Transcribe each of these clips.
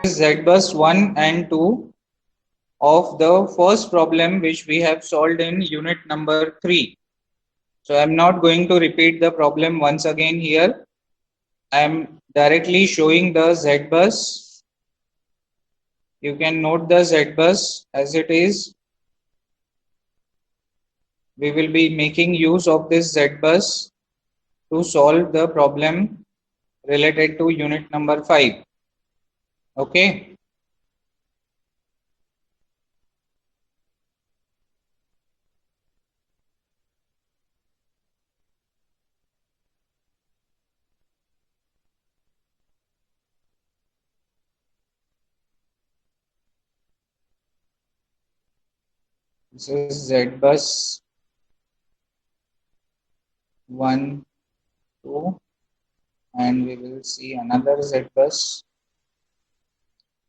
Z bus 1 and 2 of the first problem which we have solved in unit number 3. So I am not going to repeat the problem once again here. I am directly showing the Z bus. You can note the Z bus as it is. We will be making use of this Z bus to solve the problem related to unit number 5. Okay. This is Z bus 1, 2, and we will see another Z bus.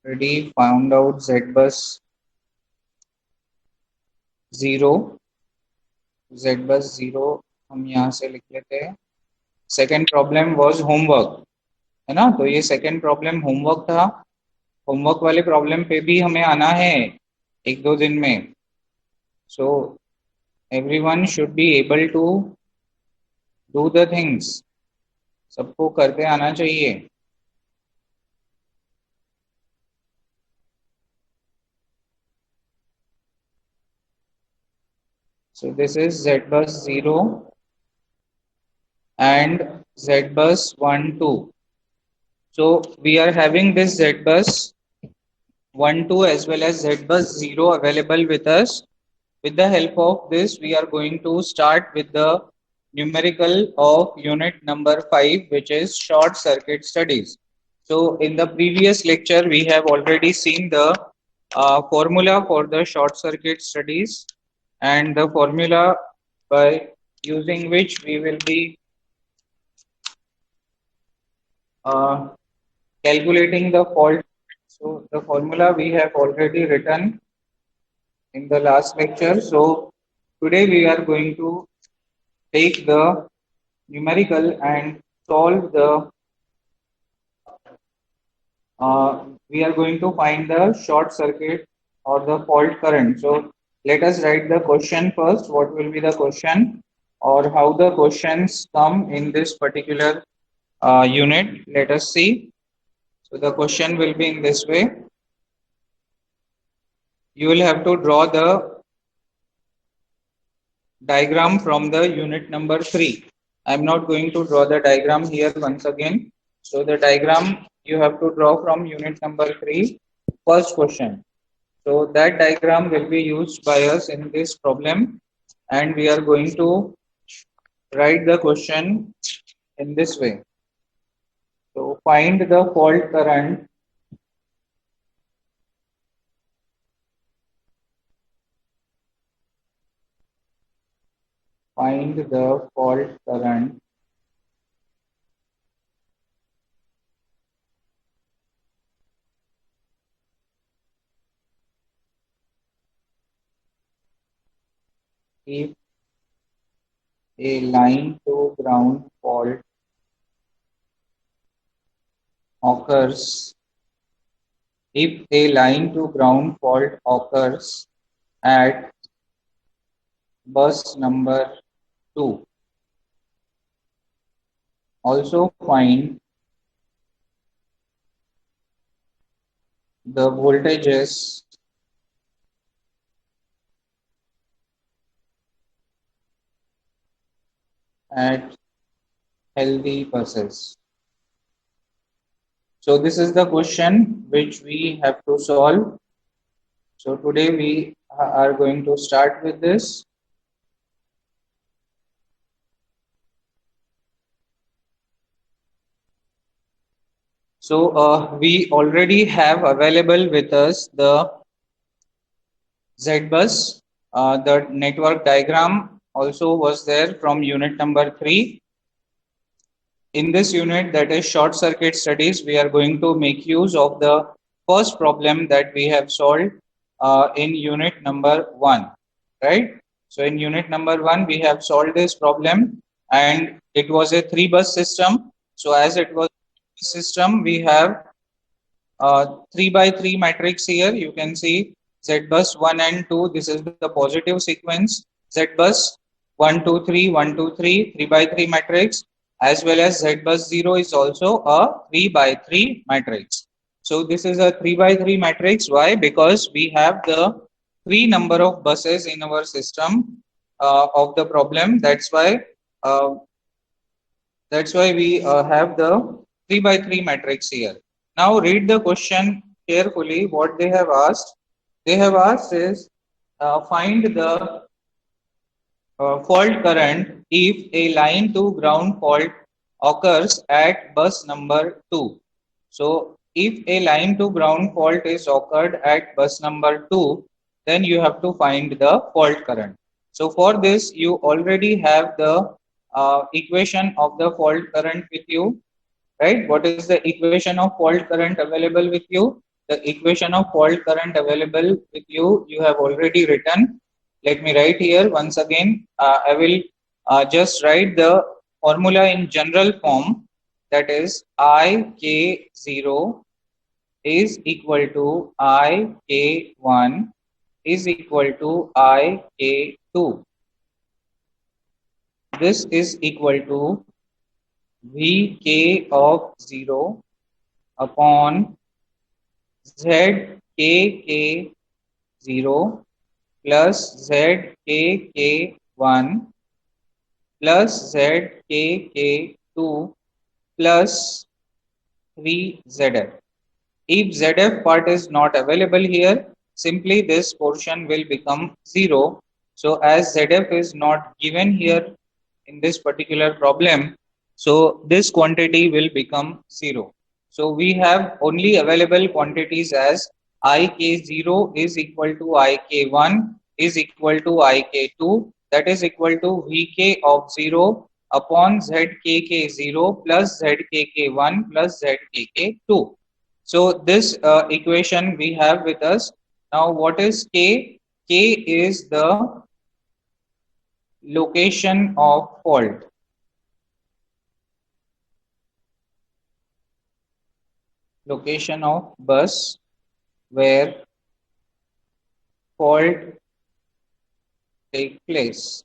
Already found out Z bus 0. Z bus 0 हम यहाँ से लिख लेते हैं. Second problem was homework, है ना. तो ये सेकेंड प्रॉब्लम होमवर्क था. होमवर्क वाले प्रॉब्लम पे भी हमें आना है 1-2 दिन में. So everyone should be able to do the things. सबको करते आना चाहिए. So this is Z bus 0 and Z bus 1, 2. So we are having this Z bus 1, 2 as well as Z bus 0 available with us. With the help of this, we are going to start with the numerical of unit number 5, which is short circuit studies. So in the previous lecture, we have already seen the formula for the short circuit studies, and the formula by using which we will be calculating the fault. So the formula we have already written in the last lecture. So today we are going to take the numerical and solve the we are going to find the short circuit or the fault current. So let us write the question first. What will be the question or how the questions come in this particular unit? Let us see. So the question will be in this way. You will have to draw the diagram from the unit number 3. I am not going to draw the diagram here once again. So the diagram you have to draw from unit number 3, first question. So that diagram will be used by us in this problem, and we are going to write the question in this way. So find the fault current if a line to ground fault occurs at bus number 2. Also find the voltages at healthy buses. So this is the question which we have to solve. So today we are going to start with this. So we already have available with us the Z bus. The network diagram also was there from unit number 3. In this unit, that is short circuit studies, we are going to make use of the first problem that we have solved in unit number 1, right? So in unit number 1, we have solved this problem, and it was a 3-bus system. So as it was a system, we have 3 by 3 matrix here. You can see Z bus 1 and 2. This is the positive sequence. Z bus 1, 2, 3, 1, 2, 3, 3 by 3 matrix, as well as Z bus 0 is also a 3 by 3 matrix. So this is a 3 by 3 matrix. Why? Because we have the 3 number of buses in our system of the problem. Uh, that's why we have the 3 by 3 matrix here. Now read the question carefully. What they have asked. They have asked is find the fault current if a line to ground fault occurs at bus number 2. So if a line to ground fault is occurred at bus number 2, then you have to find the fault current. So for this, you already have the equation of the fault current with you, right? What is the equation of fault current available with you? The equation of fault current available with you have already written. Let me write here once again. I will just write the formula in general form, that is IK0 is equal to IK1 is equal to IK2. This is equal to Vk of 0 upon Zkk0 plus Zkk1 plus Zkk2 plus 3Zf. If Zf part is not available here, simply this portion will become 0. So as Zf is not given here in this particular problem, so this quantity will become 0. So we have only available quantities as Ik0 is equal to Ik1 is equal to Ik2, that is equal to Vk of 0 upon Zkk0 plus Zkk1 plus Zkk2. So this equation we have with us. Now what is K? K is the location of fault. Location of bus where fault take place.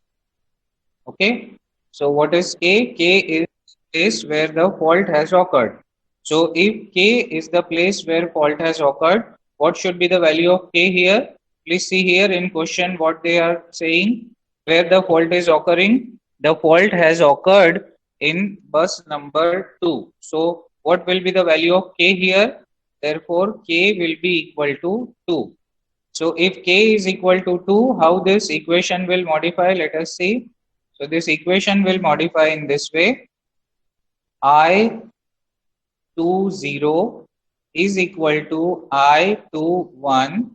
Okay. So what is K? K is place where the fault has occurred. So if K is the place where fault has occurred, what should be the value of K here? Please see here in question what they are saying. Where the fault is occurring? The fault has occurred in bus number 2. So what will be the value of K here? Therefore, K will be equal to 2. So if K is equal to 2, how this equation will modify? Let us see. So this equation will modify in this way. I20 is equal to I21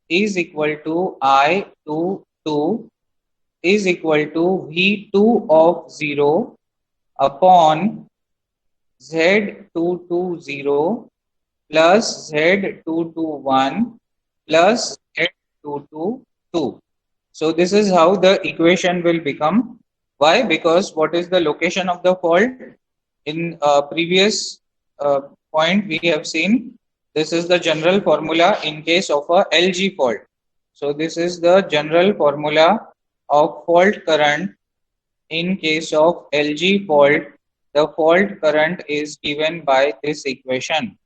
is equal to I22 is equal to V2 of 0 upon Z220 plus Z221 plus Z222. So this is how the equation will become. Why? Because what is the location of the fault? In previous point we have seen, this is the general formula in case of a LG fault. So this is the general formula of fault current in case of LG fault. The fault current is given by this equation.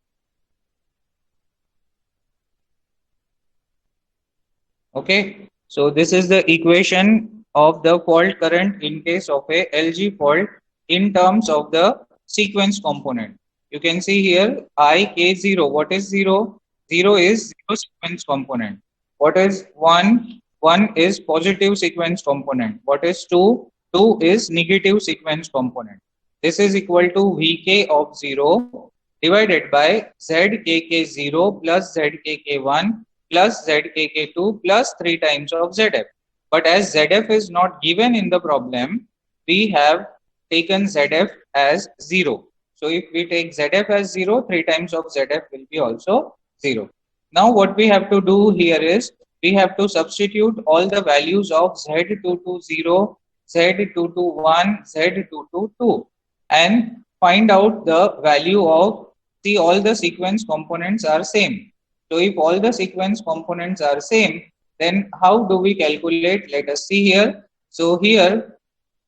Okay, so this is the equation of the fault current in case of a LG fault in terms of the sequence component. You can see here IK0. What is 0? 0 is 0 sequence component. What is 1? 1 is positive sequence component. What is 2? 2 is negative sequence component. This is equal to Vk of 0 divided by Zkk0 plus Zkk1 plus Zkk2 plus 3 times of Zf. But as Zf is not given in the problem, we have taken Zf as 0. So if we take Zf as 0, 3 times of Zf will be also 0. Now what we have to do here is, we have to substitute all the values of Z220, Z221, Z222 and find out the value of see all the sequence components are same. So if all the sequence components are same, then how do we calculate? Let us see here. So here,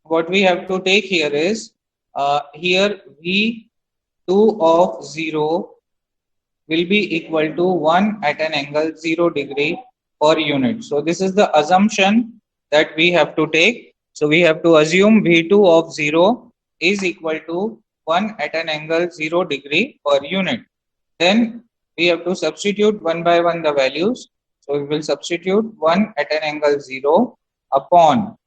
what we have to take here is, here V2 of 0 will be equal to 1 at an angle 0 degree per unit. So this is the assumption that we have to take. So we have to assume V2 of 0 is equal to 1 at an angle 0 degree per unit. Then we have to substitute one by one the values. So we will substitute 1 at an angle 0 upon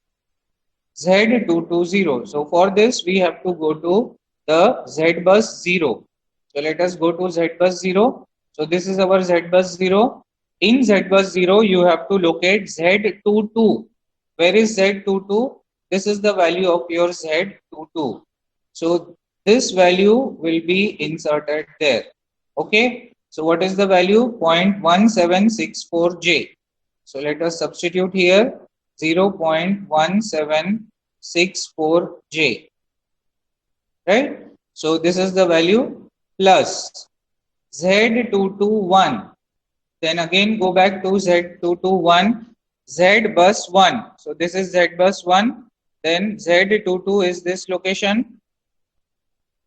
Z2 to 0. So for this we have to go to the Z bus 0. So let us go to Z bus 0. So this is our Z bus 0. In Z bus 0 you have to locate Z22. Where is Z22? This is the value of your Z22. So this value will be inserted there. Okay. So what is the value? 0.1764J. So let us substitute here 0.1764J. Right? So this is the value plus Z221. Then again go back to Z221, Z bus 1. So this is Z bus 1. Then Z22 is this location.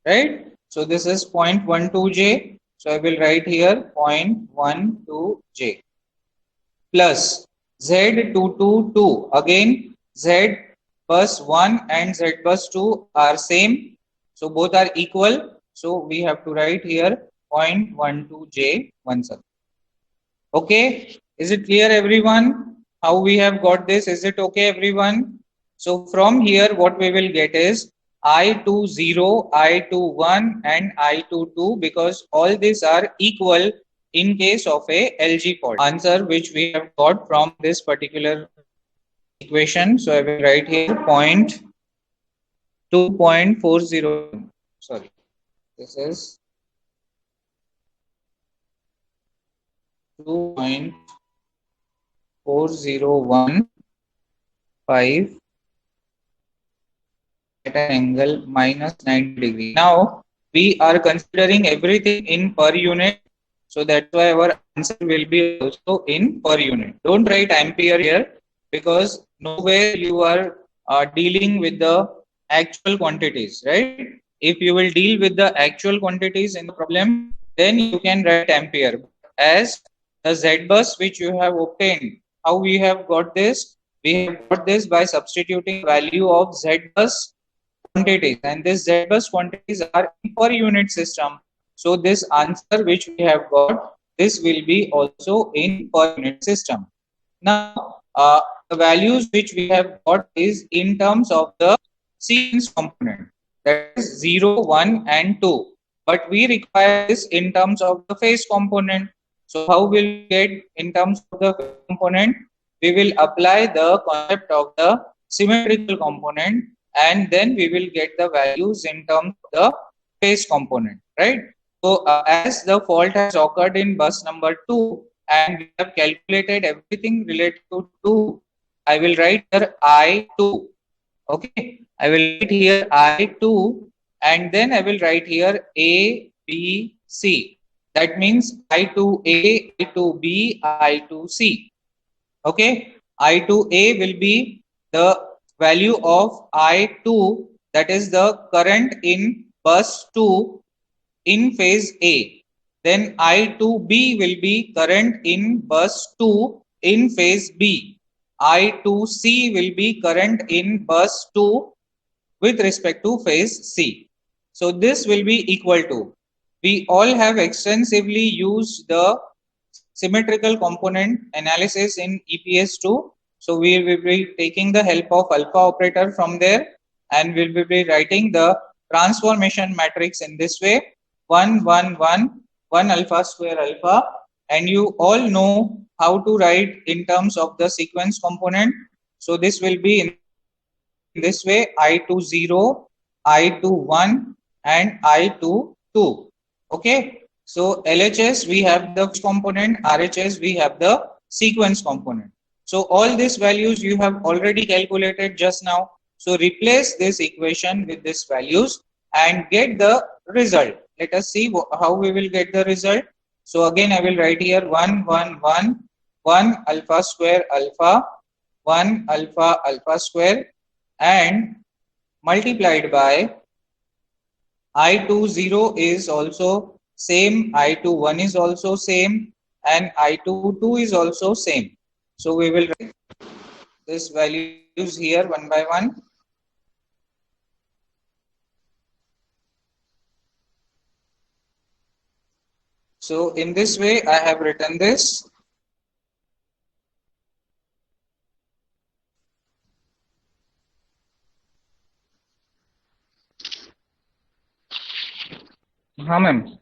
Right? So this is 0.12J. So I will write here 0.12J plus Z222. Again, Z bus 1 and Z bus 2 are same. So both are equal. So we have to write here 0.12J once again. Okay. Is it clear, everyone? How we have got this? Is it okay, everyone? So from here, what we will get is I20, I21 and I22, because all these are equal in case of a LG fault. Answer which we have got from this particular equation. So I will write here 2.40. Sorry, this is 2.4015 at an angle minus 90 degree. Now we are considering everything in per unit, so that's why our answer will be also in per unit. Don't write ampere here, because nowhere you are dealing with the actual quantities, right? If you will deal with the actual quantities in the problem, then you can write ampere. As the Z bus which you have obtained, how we have got this? We have got this by substituting value of Z bus quantities, and this Z bus quantities are in per unit system. So this answer which we have got, this will be also in per unit system. Now the values which we have got is in terms of the sequence component, that is 0, 1 and 2, but we require this in terms of the phase component. So how will we get in terms of the phase component? We will apply the concept of the symmetrical component, and then we will get the values in terms of the phase component, right? So as the fault has occurred in bus number 2 and we have calculated everything related to 2, I will write here I2. Okay, I will write here I2 and then I will write here A, B, C. That means I2A, I2B, I2C. Okay, I2A will be the value of I2, that is the current in bus 2 in phase A. Then I2B will be current in bus 2 in phase B. I2C will be current in bus 2 with respect to phase C. So this will be equal to, we all have extensively used the symmetrical component analysis in EPS2. So we will be taking the help of alpha operator from there, and we will be writing the transformation matrix in this way: 1, 1, 1, 1 alpha square alpha. And you all know how to write in terms of the sequence component. So this will be in this way: I20, I21 and I22. Okay. So LHS we have the component, RHS we have the sequence component. So all these values you have already calculated just now. So replace this equation with these values and get the result. Let us see how we will get the result. So again, I will write here 1, 1, 1, 1 alpha square alpha, 1 alpha alpha square, and multiplied by I20 is also same, I21 is also same, and I22 is also same. So we will write this values here one by one. So in this way, I have written this. हाँ ma'am.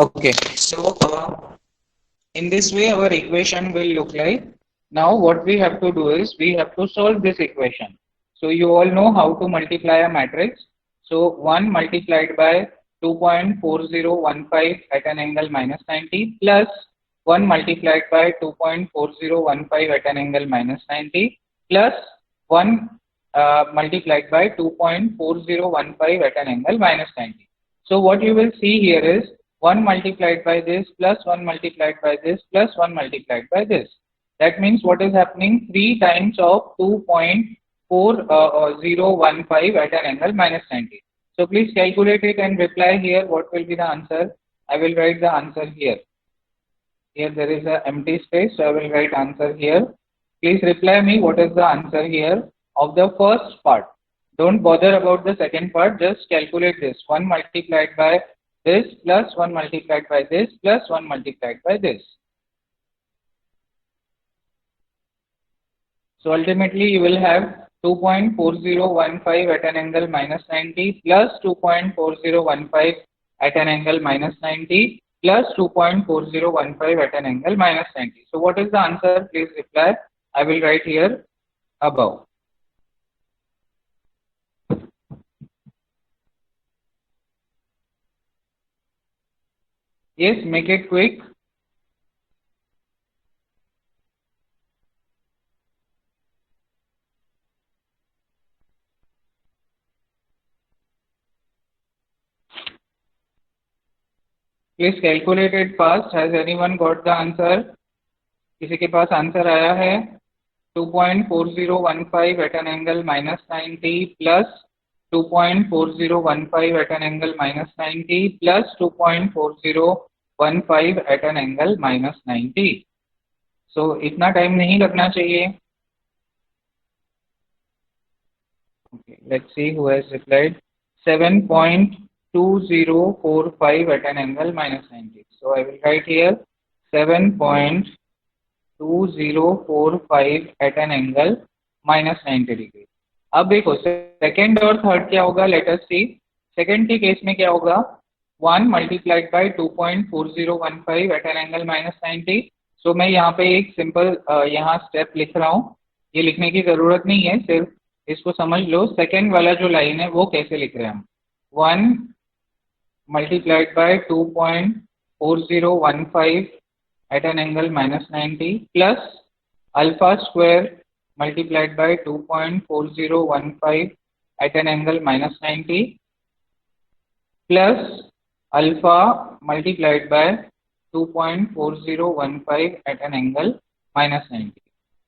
Okay, so in this way our equation will look like. Now what we have to do is we have to solve this equation. So you all know how to multiply a matrix. So 1 multiplied by 2.4015 at an angle minus 90 plus 1 multiplied by 2.4015 at an angle minus 90 plus 1 multiplied by 2.4015 at an angle minus 90. So what you will see here is 1 multiplied by this plus 1 multiplied by this plus 1 multiplied by this. That means what is happening? 3 times of 2.4015 at an angle minus 90. So please calculate it and reply here. What will be the answer? I will write the answer here. Here there is an empty space, so I will write answer here. Please reply me what is the answer here of the first part. Don't bother about the second part, just calculate this. 1 multiplied by this plus 1 multiplied by this plus 1 multiplied by this. So ultimately you will have 2.4015 at an angle minus 90 plus 2.4015 at an angle minus 90 plus 2.4015 at an angle minus 90. So what is the answer? Please reply. I will write here above. Yes, make it quick. Please calculate it fast. Has anyone got the answer? किसी के पास answer आया है? 2.4015 at an angle minus 90 plus 2.4015 at an angle minus 90 plus 2.4015 at an angle minus 90. So इतना time नहीं लगना चाहिए. Okay, let's see who has replied. 7.2045 at an angle minus 90. So I will write here 7.2045 at an angle minus 90 degree. अब देखो second और third क्या होगा. Let us see. Second के केस में क्या होगा. 1 multiplied by 2.4015 at an angle minus 90. So मैं यहाँ पे एक सिंपल यहाँ स्टेप लिख रहा हूँ. ये लिखने की जरूरत नहीं है, सिर्फ इसको समझ लो. सेकेंड वाला जो लाइन है वो कैसे लिख रहे हैं हम. 1 multiplied by 2.4015 at an angle minus 90 plus alpha square multiplied by 2.4015 at an angle minus 90 plus alpha multiplied by 2.4015 at an angle minus 90.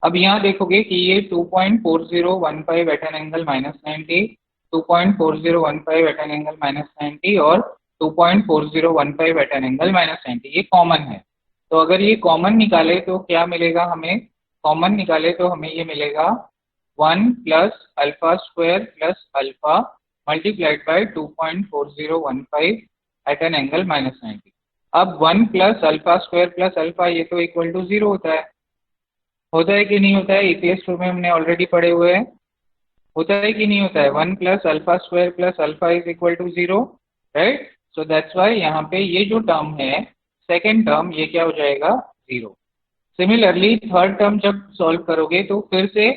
अब यहाँ देखोगे कि ये 2.4015 at an angle minus 90, 2.4015 at an angle minus 90 और 2.4015 at an angle minus 90 ये common है. तो अगर ये कॉमन निकाले तो क्या मिलेगा हमें. कॉमन निकाले तो हमें ये मिलेगा 1 plus alpha square plus alpha multiplied by 2.4015 at an angle minus 90. अब 1 plus alpha square plus alpha ये तो इक्वल टू 0 होता है. होता है कि नहीं होता है. EPS 2 में हमने ऑलरेडी पढ़े हुए हैं. होता है कि नहीं होता है. 1 plus alpha square plus alpha is equal to 0, right. So that's why यहाँ पे ये जो टर्म है सेकेंड टर्म ये क्या हो जाएगा 0. सिमिलरली थर्ड टर्म जब सॉल्व करोगे तो फिर से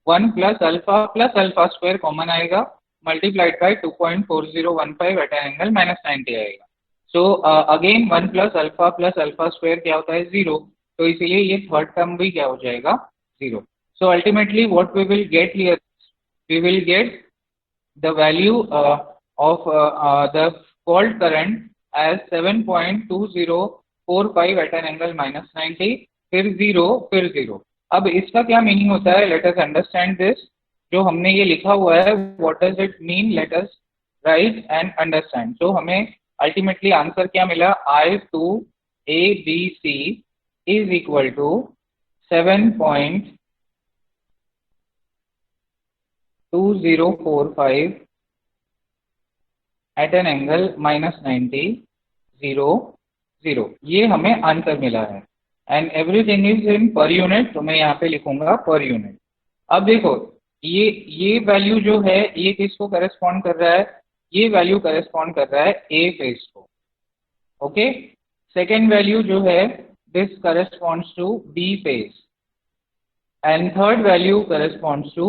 1 प्लस अल्फा स्क्वायर कॉमन आएगा multiplied by 2.4015 at an angle minus 90 आएगा. So again 1 plus alpha square क्या होता है 0. तो इसलिए ये थर्ड टर्म भी क्या हो जाएगा 0. So ultimately what we will get here, we will get the value of the fault current as 7.2045 at an angle minus 90 फिर 0 फिर 0. अब इसका क्या मीनिंग होता है. Let us understand this. जो हमने ये लिखा हुआ है what does it mean, let us write and understand. तो हमें अल्टीमेटली आंसर क्या मिला. I2ABC is equal to 7.2045 at an angle minus 90 0 0. ये हमें आंसर मिला है and everything is in per unit. तो मैं यहाँ पे लिखूंगा पर यूनिट. अब देखो ये वैल्यू जो है ये किसको करेस्पॉन्ड कर रहा है. ये वैल्यू करेस्पॉन्ड कर रहा है ए फेज को. ओके. सेकेंड वैल्यू जो है this corresponds to B phase and third value corresponds to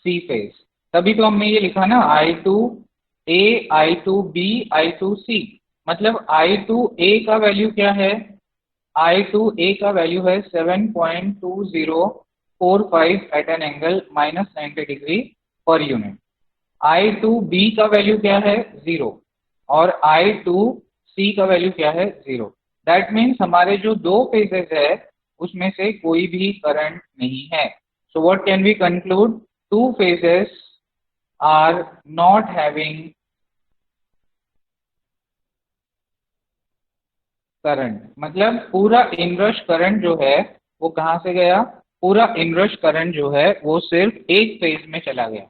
C phase. तभी तो हमने ये लिखा ना I2A, I2B, I2C. मतलब I2A का वैल्यू क्या है. I2A का वैल्यू है 7.2045 at an angle minus 90 degree पर यूनिट. I2B का वैल्यू क्या है 0 और I2C का वैल्यू क्या है 0. दैट मीन्स हमारे जो दो फेजेस है उसमें से कोई भी करंट नहीं है. So what can we conclude. Two phases are not having current. मतलब पूरा इनरश करंट जो है वो कहाँ से गया. पूरा इनरश करंट जो है वो सिर्फ एक फेज में चला गया,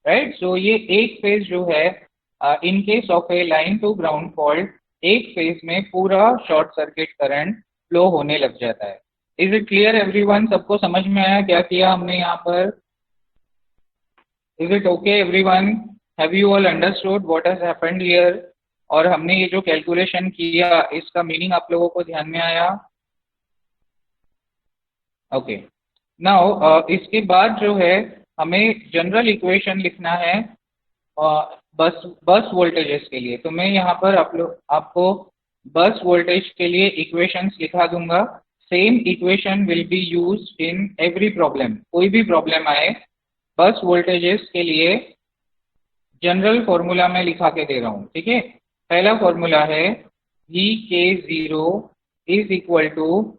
राइट. सो ये एक फेज जो है in case of a line to ground fault एक फेज में पूरा शॉर्ट सर्किट करंट फ्लो होने लग जाता है. Is it clear everyone. सबको समझ में आया क्या किया हमने यहाँ पर. Is it okay everyone. Have you all understood what has happened here. और हमने ये जो कैलकुलेशन किया इसका मीनिंग आप लोगों को ध्यान में आया. ओके. नाउ इसके बाद जो है हमें जनरल इक्वेशन लिखना है बस वोल्टेजेस के लिए. तो मैं यहाँ पर आपको बस वोल्टेज के लिए इक्वेशंस लिखा दूंगा. Same equation will be used in every problem. कोई भी प्रॉब्लम आए बस वोल्टेजेस के लिए जनरल फॉर्मूला में लिखा के दे रहा हूँ. ठीक है. पहला फॉर्मूला है VK0 is equal to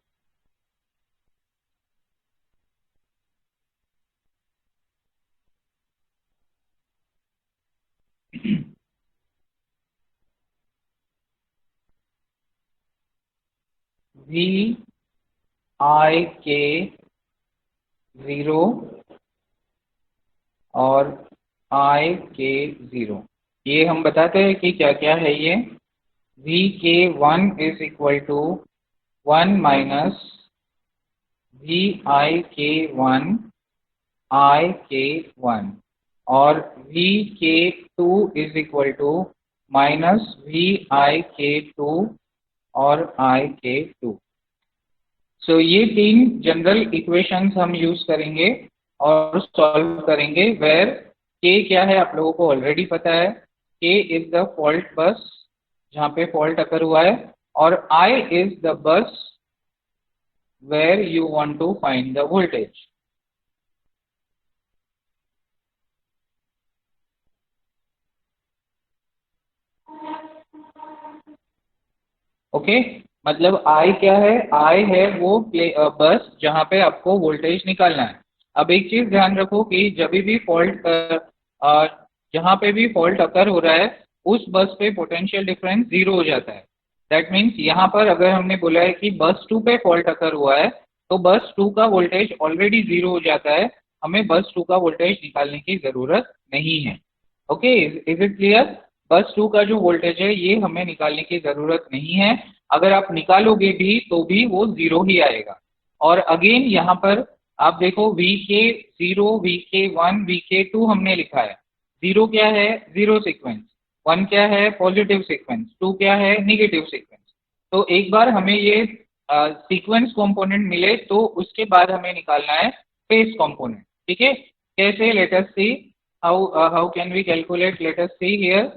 VIK0 और IK0। ये हम बताते हैं कि क्या क्या है ये। VK1 is equal to 1 minus VIK1 IK1 और VK2 is equal to minus VIK2 और IK2। सो ये तीन जनरल इक्वेशंस हम यूज करेंगे और सॉल्व करेंगे। वेयर के क्या है आप लोगों को ऑलरेडी पता है, के इज द फॉल्ट बस जहाँ पे फॉल्ट अकर हुआ है, और I is the bus where you want to find the voltage. Okay मतलब आई क्या है, आई है वो बस जहाँ पे आपको वोल्टेज निकालना है। अब एक चीज ध्यान रखो कि जब भी फॉल्ट जहाँ पे भी फॉल्ट अकर हो रहा है उस बस पे पोटेंशियल डिफरेंस जीरो हो जाता है। दैट मीन्स यहाँ पर अगर हमने बोला है कि बस 2 पे फॉल्ट अकर हुआ है तो बस 2 का वोल्टेज ऑलरेडी जीरो हो जाता है, हमें बस 2 का वोल्टेज निकालने की जरूरत नहीं है। Okay, is it clear? बस 2 का जो वोल्टेज है ये हमें निकालने की जरूरत नहीं है। अगर आप निकालोगे भी तो भी वो जीरो ही आएगा। और अगेन यहाँ पर आप देखो VK0 VK1 VK2 हमने लिखा है। जीरो क्या है, जीरो सीक्वेंस। वन क्या है, पॉजिटिव सीक्वेंस। टू क्या है, निगेटिव सीक्वेंस। तो एक बार हमें ये सीक्वेंस कंपोनेंट मिले तो उसके बाद हमें निकालना है फेज कंपोनेंट। ठीक है, कैसे? Let us see how can we calculate? Let us see here.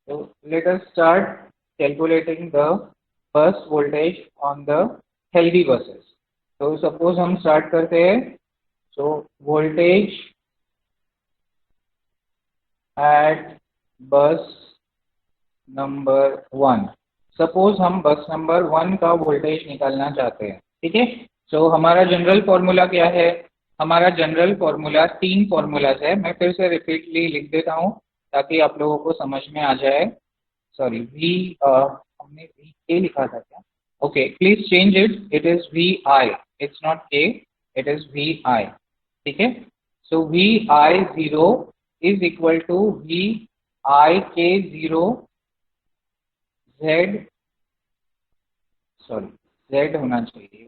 So let us start calculating the bus voltage on the healthy buses. तो suppose हम start करते हैं। So voltage at bus number 1। Suppose हम बस number 1 का voltage निकालना चाहते हैं। ठीक है, सो हमारा जनरल फॉर्मूला क्या है? हमारा जनरल फॉर्मूला तीन फॉर्मूलाज है, मैं फिर से रिपीटली लिख देता हूँ ताकि आप लोगों को समझ में आ जाए। सॉरी, हमने वी के लिखा था क्या? Okay, please change it, it is V I, it's not K, it is V I. ठीक है, so V I zero is equal to V I K zero Z, sorry Z होना चाहिए।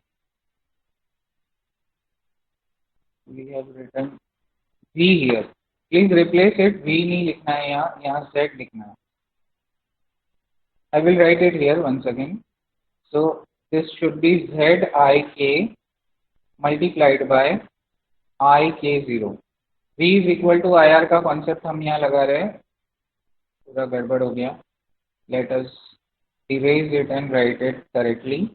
we have written V here, please replace it, V नहीं लिखना है यहाँ, यहाँ Z लिखना है। I will write it here once again. So this should be ZIK multiplied by IK0। V is equal to IR का कॉन्सेप्ट हम यहाँ लगा रहे हैं, पूरा गड़बड़ हो गया। Let us erase it and write it correctly.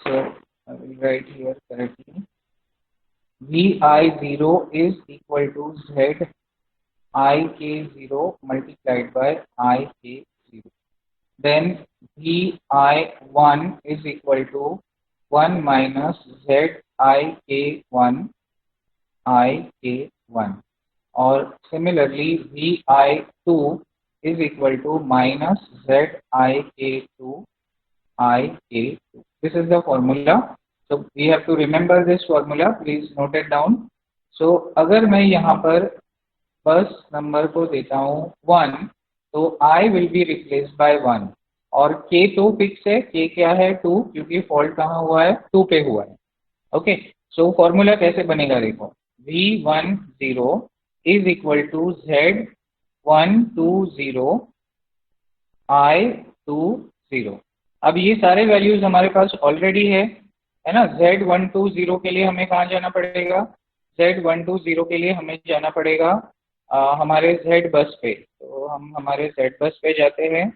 So I will write here correctly. VI0 is equal to ZIK0 multiplied by IK0. Then VI1 is equal to 1 minus ZIK1 IK1, or similarly VI2 is equal to minus ZIK2 IK2. This is the formula. So we have to remember this formula. Please note it down. So अगर मैं यहाँ पर बस number को देता हूँ 1 तो I will be replaced by 1, और K तो फिक्स है, K क्या है 2, क्योंकि फॉल्ट कहाँ हुआ है, 2 पे हुआ है। ओके, सो फॉर्मूला कैसे बनेगा देखो, V10 is equal to Z120 I20। अब ये सारे वैल्यूज हमारे पास ऑलरेडी है ना। Z120 के लिए हमें कहाँ जाना पड़ेगा, Z120 के लिए हमें जाना पड़ेगा हमारे Z बस पे। तो हम हमारे Z बस पे जाते हैं।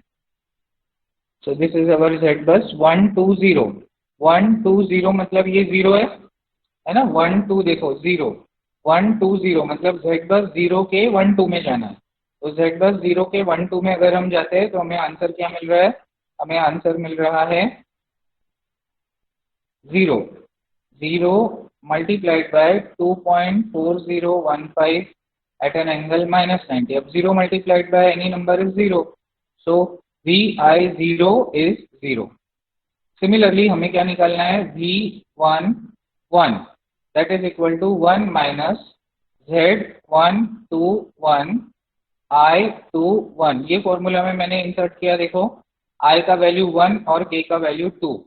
So this is our Z बस 120। 120 मतलब ये जीरो है ना। 12 देखो जीरो, 120 मतलब Z बस 0 के 12 में जाना है। तो Z बस 0 के 12 में अगर हम जाते हैं तो हमें आंसर क्या मिल रहा है? हमें आंसर मिल रहा है 0। 0 multiplied by 2.4015 at an angle -90। अब 0 multiplied by any number is 0, so VI0 is 0। Similarly हमें क्या निकालना है? V11 that is equal to 1 minus Z121 I21। ये फॉर्मूला में मैंने इंसर्ट किया, देखो I का वैल्यू 1 और K का value 2।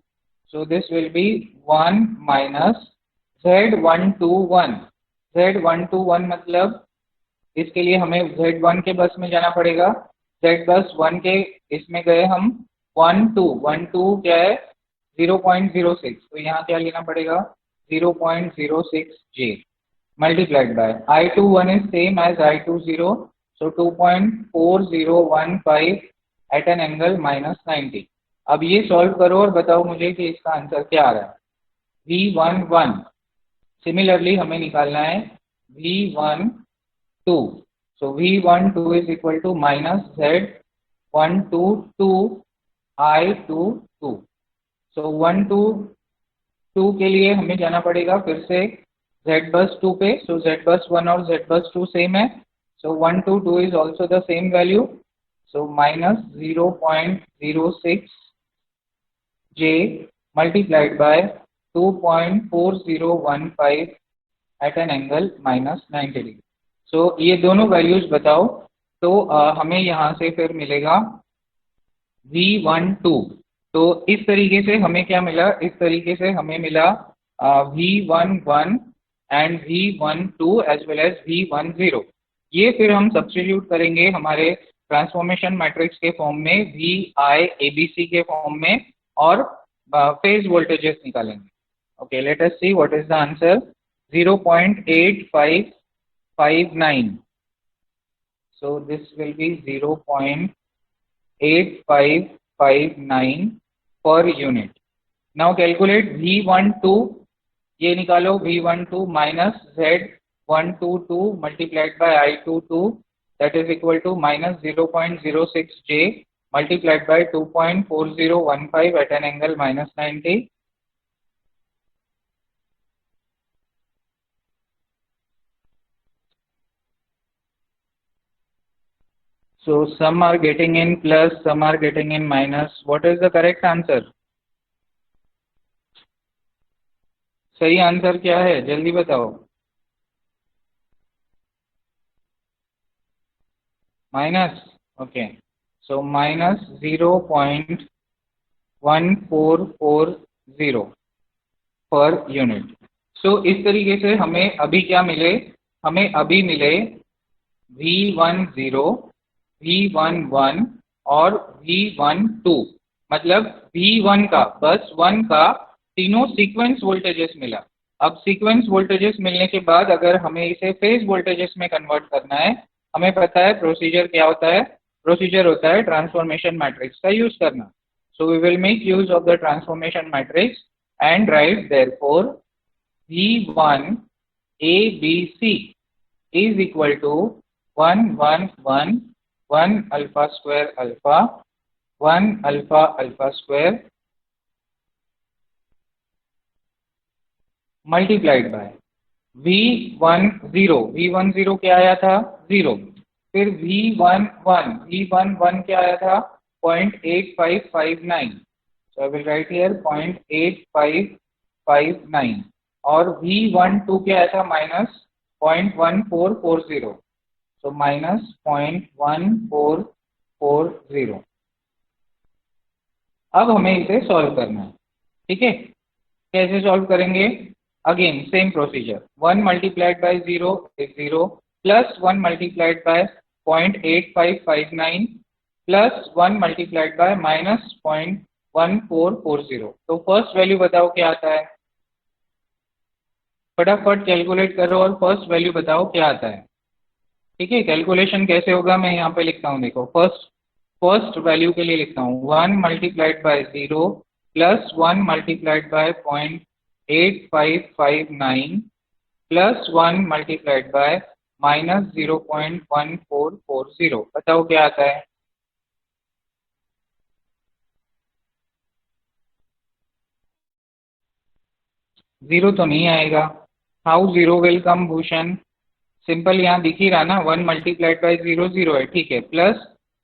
So this will be 1 minus Z121। Z121 मतलब इसके लिए हमें Z1 के बस में जाना पड़ेगा। Z बस 1 के इसमें गए हम 12 क्या है? 0.06। तो यहाँ क्या लेना पड़ेगा? 0.06 J multiplied by I21 is same as I20, so 2.4015 at an angle -90। अब ये सॉल्व करो और बताओ मुझे कि इसका आंसर क्या आ रहा है। V11 सिमिलरली हमें निकालना है V12। So V12 is equal to minus Z122 I22। सो 122 के लिए हमें जाना पड़ेगा फिर से Z बस 2 पे। सो Z बस 1 और Z बस 2 सेम है। सो 122 is also the same value, so minus 0.06 J multiplied by 2.4015 at an angle -90। सो ये दोनों वैल्यूज बताओ। तो हमें यहाँ से फिर मिलेगा V12। तो इस तरीके से हमें क्या मिला? इस तरीके से हमें मिला V11 and V12 as well as V10। ये फिर हम सब्स्टिट्यूट करेंगे हमारे ट्रांसफॉर्मेशन मैट्रिक्स के फॉर्म में, VI ABC के फॉर्म में, और फेज वोल्टेजेस निकालेंगे। Okay, late us see what is the answer. 0.8559। so this will be 0.8559 per unit। now calculate V12। ये निकालो V12 minus Z122 multiplied by I22, that is equal to minus 0.06 J multiplied by 2.4015 at an angle -90। So some are getting in plus, some are getting in minus. What is the correct answer? सही answer क्या है? जल्दी बताओ। Minus. Okay, so minus 0.1440 per unit. सो इस तरीके से हमें अभी क्या मिले? हमें अभी मिले V10, V11 और V12। मतलब V1 का, बस 1 का तीनों सीक्वेंस वोल्टेजेस मिला। अब सीक्वेंस वोल्टेजेस मिलने के बाद अगर हमें इसे फेज वोल्टेजेस में कन्वर्ट करना है, हमें पता है प्रोसीजर क्या होता है। प्रोसीजर होता है ट्रांसफॉर्मेशन मैट्रिक्स का यूज करना। So we will make use of the transformation matrix and write therefore V1 ABC is equal to 1 1 1 1 alpha square alpha 1 alpha alpha square multiplied by V10 क्या आया था? 0। फिर V11 क्या आया था? 0.8559। so I will write here 0.8559। और V12 क्या आया था? माइनस 0.1440। so minus 0.1440। अब हमें इसे सॉल्व करना है। ठीक है, कैसे सॉल्व करेंगे? Again same procedure. 1 multiplied by 0 is 0, plus 1 multiplied by 0.8559 plus 1 multiplied by minus 0.1440। तो फर्स्ट वैल्यू बताओ क्या आता है? फटाफट कैलकुलेट करो और फर्स्ट वैल्यू बताओ क्या आता है। ठीक है, कैलकुलेशन कैसे होगा मैं यहाँ पे लिखता हूँ, देखो फर्स्ट वैल्यू के लिए लिखता हूँ 1 × 0 प्लस 1 × 0.8559 प्लस 1 × -0.1440। बताओ क्या आता है। जीरो तो नहीं आएगा। How zero will come Bhushan. Simple, यहाँ दिख ही रहा ना, 1 × 0 0 है, ठीक है, plus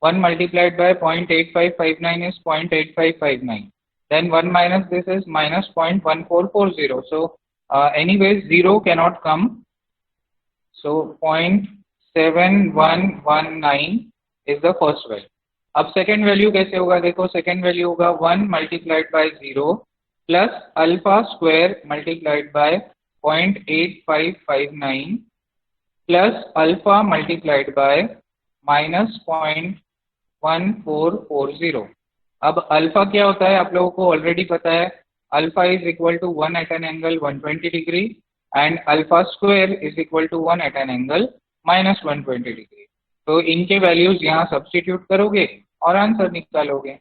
1 × 0.8559 is 0.8559, then 1 minus this is minus 0.1440, so anyways 0 cannot come, so 0.7119 is the first value। अब सेकेंड वैल्यू कैसे होगा, देखो सेकेंड वैल्यू होगा 1 × 0 plus alpha square multiplied by 0.8559 plus alpha multiplied by -0.1440। अब अल्फा क्या होता है आप लोगों को ऑलरेडी पता है, alpha is equal to 1 at an angle 120 degree and alpha square is equal to 1 at an angle -120 degree. तो इनके वैल्यूज यहाँ सब्स्टिट्यूट करोगे और आंसर निकालोगे।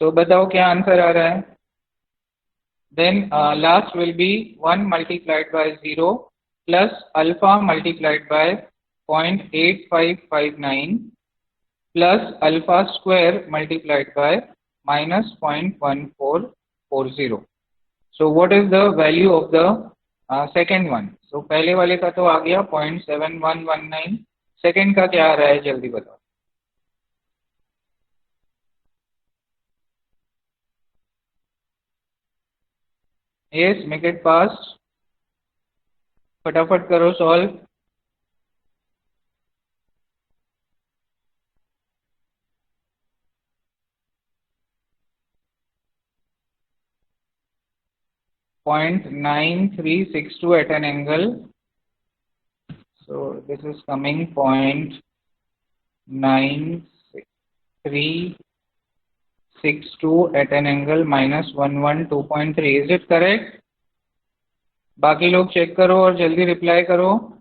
सो बताओ क्या आंसर आ रहा है। Then last will be 1 multiplied by 0 plus alpha multiplied by 0.8559 plus alpha square multiplied by -0.1440। So what is the value of the second one? So पहले वाले का तो आ गया 0.7119, सेकेंड का क्या आ रहा है जल्दी बताओ। Yes, make it fast, फटाफट करो solve. Point 9362 at an angle, so this is coming 0.9362 at an angle -112.3। Is it correct. बाकी लोग चेक करो और जल्दी रिप्लाई करो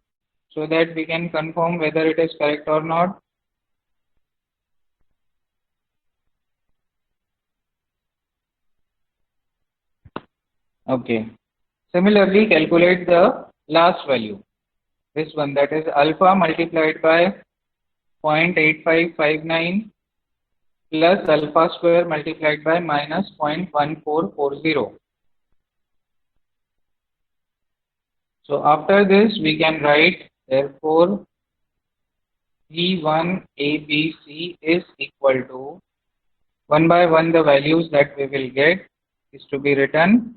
so that we can confirm whether it is correct or not। Okay, similarly calculate the last value, this one, that is alpha multiplied by 0.8559 plus alpha square multiplied by -0.1440। So after this we can write, therefore V1 ABC is equal to, one by one the values that we will get is to be written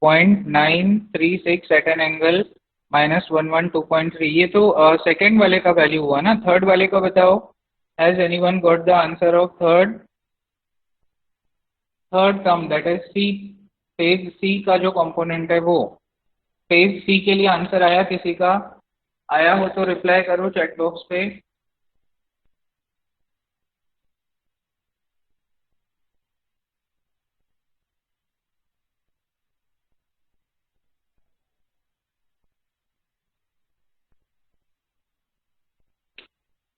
0.936 at an angle -112.3। ये तो second वाले का value हुआ ना, third वाले का बताओ। Has anyone got the answer of third term, that is C, phase C का जो कंपोनेंट है वो। फेज सी के लिए आंसर आया किसी का, आया हो तो रिप्लाई करो चैट बॉक्स पे।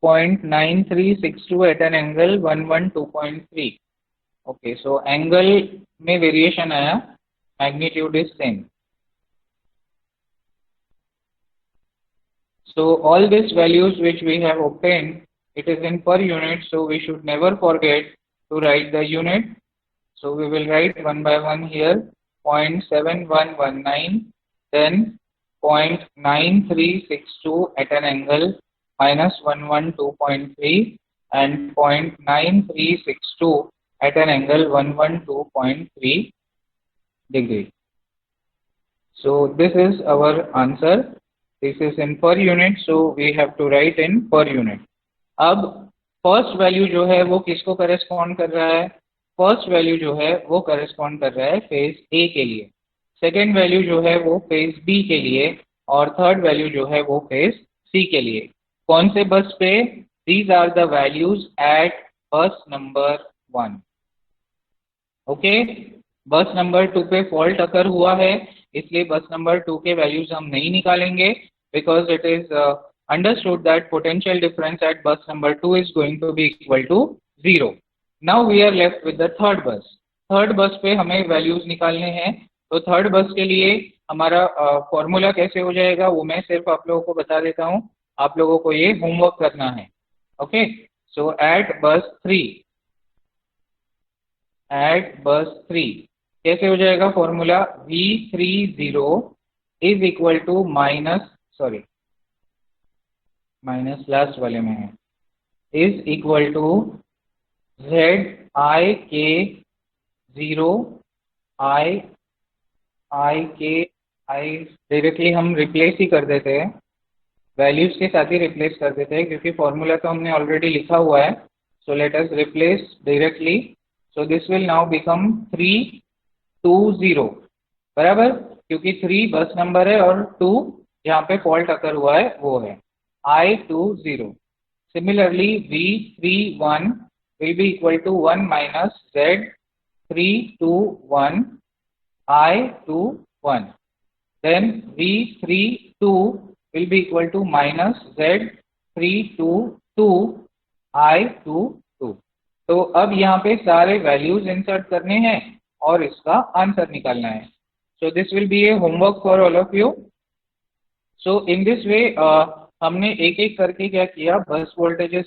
.9362 at an angle 112.3। Okay, so angle में वेरिएशन आया, magnitude is same. So all these values which we have obtained, it is in per unit, so we should never forget to write the unit। So we will write one by one here, 0.7119, then 0.9362 at an angle -112.3 and 0.9362 at an angle 112.3 degree। So this is our answer। This is in per unit, so we have to write in per unit। अब first value जो है वो किसको correspond कर रहा है, first value जो है वो करेस्पॉन्ड कर रहा है फेज ए के लिए, सेकेंड वैल्यू जो है वो फेज बी के लिए, और थर्ड वैल्यू जो है वो फेज सी के लिए। कौन से बस पे, these are the values at bus number 1। Okay, bus number 2 पे फॉल्ट अकर हुआ है इसलिए बस नंबर 2 के वैल्यूज हम नहीं निकालेंगे, because it is understood that potential difference at bus number 2 is going to be equal to 0. Now we are left with the third bus. Third बस पे हमें वैल्यूज निकालने हैं, तो थर्ड बस के लिए हमारा फॉर्मूला कैसे हो जाएगा वो मैं सिर्फ आप लोगों को बता देता हूँ, आप लोगों को ये होमवर्क करना है। ओके, सो एट बस 3 कैसे हो जाएगा formula, V30 is equal to minus last वाले में है, is equal to ZIK0 I directly हम रिप्लेस ही कर देते हैं, वैल्यूज के साथ ही रिप्लेस कर देते हैं क्योंकि फॉर्मूला तो हमने ऑलरेडी लिखा हुआ है। So let us replace directly, so this will now become 320 बराबर, क्योंकि 3 बस नंबर है और 2 जहाँ पे फॉल्ट अकर हुआ है वो है I20। Similarly, V31 will be equal to 1 minus Z321 I21. Then V32 will be equal to minus Z322 I22. तो अब यहाँ पे सारे वैल्यूज इंसर्ट करने हैं और इसका आंसर निकालना है। So this will be a homework for all of you. So in this way हमने एक एक करके क्या किया, बस वोल्टेजेस